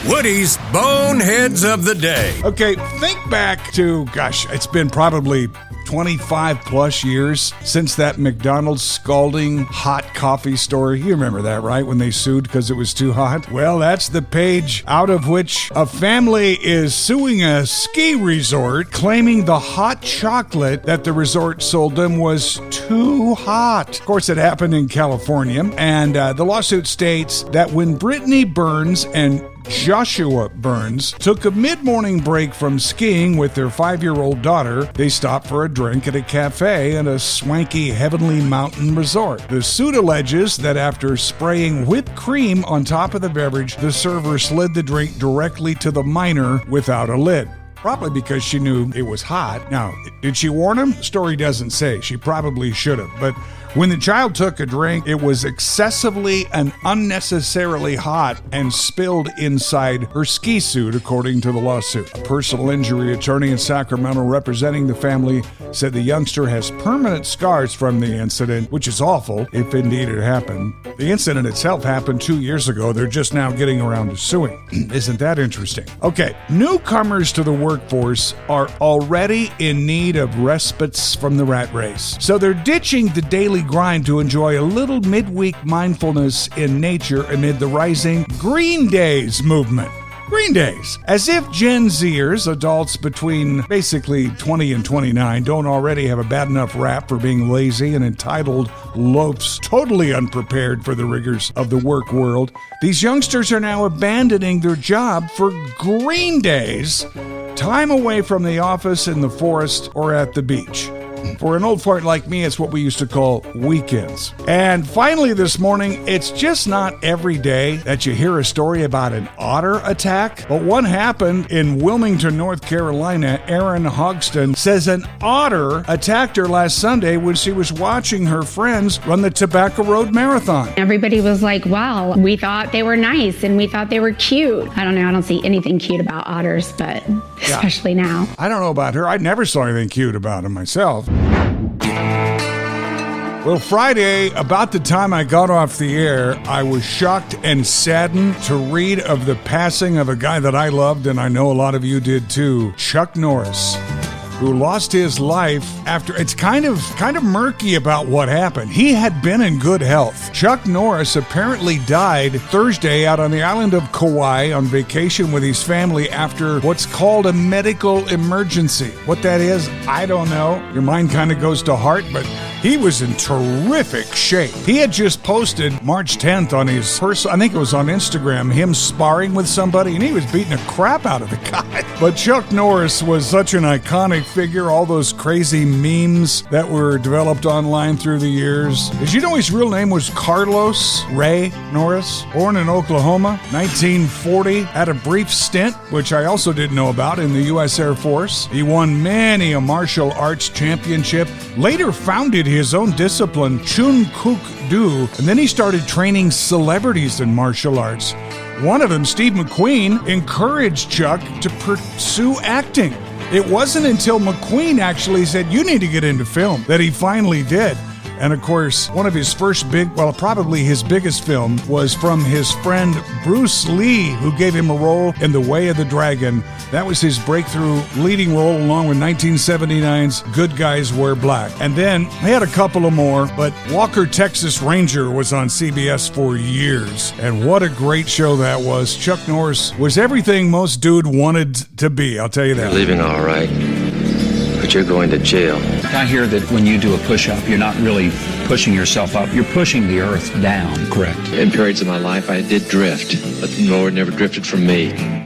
Woody's Boneheads of the Day. Okay, think back to, it's been probably 25 plus years since that McDonald's scalding hot coffee story. You remember that, right? When they sued because it was too hot? Well, that's the page out of which a family is suing a ski resort, claiming the hot chocolate that the resort sold them was too hot. Of course, it happened in California, and the lawsuit states that when Brittany Burns and Joshua Burns took a mid-morning break from skiing with their 5-year-old daughter, they stopped for a drink at a cafe at a swanky Heavenly Mountain resort. The suit alleges that after spraying whipped cream on top of the beverage, the server slid the drink directly to the minor without a lid. Probably because she knew it was hot. Now, did she warn him? Story doesn't say. She probably should have. But when the child took a drink, it was excessively and unnecessarily hot and spilled inside her ski suit, according to the lawsuit. A personal injury attorney in Sacramento representing the family said the youngster has permanent scars from the incident, which is awful if indeed it happened. The incident itself happened 2 years ago. They're just now getting around to suing. Isn't that interesting? Okay, newcomers to the workforce are already in need of respites from the rat race. So they're ditching the daily grind to enjoy a little midweek mindfulness in nature amid the rising Green Days movement. Green Days. As if Gen Zers, adults between basically 20 and 29, don't already have a bad enough rap for being lazy and entitled loafs, totally unprepared for the rigors of the work world. These youngsters are now abandoning their job for Green Days, time away from the office, in the forest, or at the beach. For an old fart like me, it's what we used to call weekends. And finally this morning, it's just not every day that you hear a story about an otter attack. But what happened in Wilmington, North Carolina, Erin Hogston says an otter attacked her last Sunday when she was watching her friends run the Tobacco Road Marathon. Everybody was like, wow, we thought they were nice and we thought they were cute. I don't know, I don't see anything cute about otters, but especially now. I don't know about her. I never saw anything cute about them myself. Well, Friday, about the time I got off the air, I was shocked and saddened to read of the passing of a guy that I loved, and I know a lot of you did too, Chuck Norris, who lost his life after, it's kind of murky about what happened. He had been in good health. Chuck Norris apparently died Thursday out on the island of Kauai on vacation with his family after what's called a medical emergency. What that is, I don't know. Your mind kind of goes to heart, but he was in terrific shape. He had just posted March 10th on his I think it was on Instagram, him sparring with somebody, and he was beating the crap out of the guy. But Chuck Norris was such an iconic figure, all those crazy memes that were developed online through the years. Did you know his real name was Carlos Ray Norris? Born in Oklahoma, 1940, had a brief stint, which I also didn't know about, in the U.S. Air Force. He won many a martial arts championship, later founded his own discipline, Chun Kuk Do, and then he started training celebrities in martial arts. One of them, Steve McQueen, encouraged Chuck to pursue acting. It wasn't until McQueen actually said, you need to get into film, that he finally did. And of course, one of his first probably his biggest film was from his friend Bruce Lee, who gave him a role in The Way of the Dragon. That was his breakthrough leading role, along with 1979's Good Guys Wear Black. And then he had a couple of more, but Walker, Texas Ranger was on CBS for years. And what a great show that was. Chuck Norris was everything most dude wanted to be, I'll tell you that. You're leaving all right, but you're going to jail. I hear that when you do a push-up, you're not really pushing yourself up. You're pushing the earth down. Correct. In periods of my life, I did drift, but the Lord never drifted from me.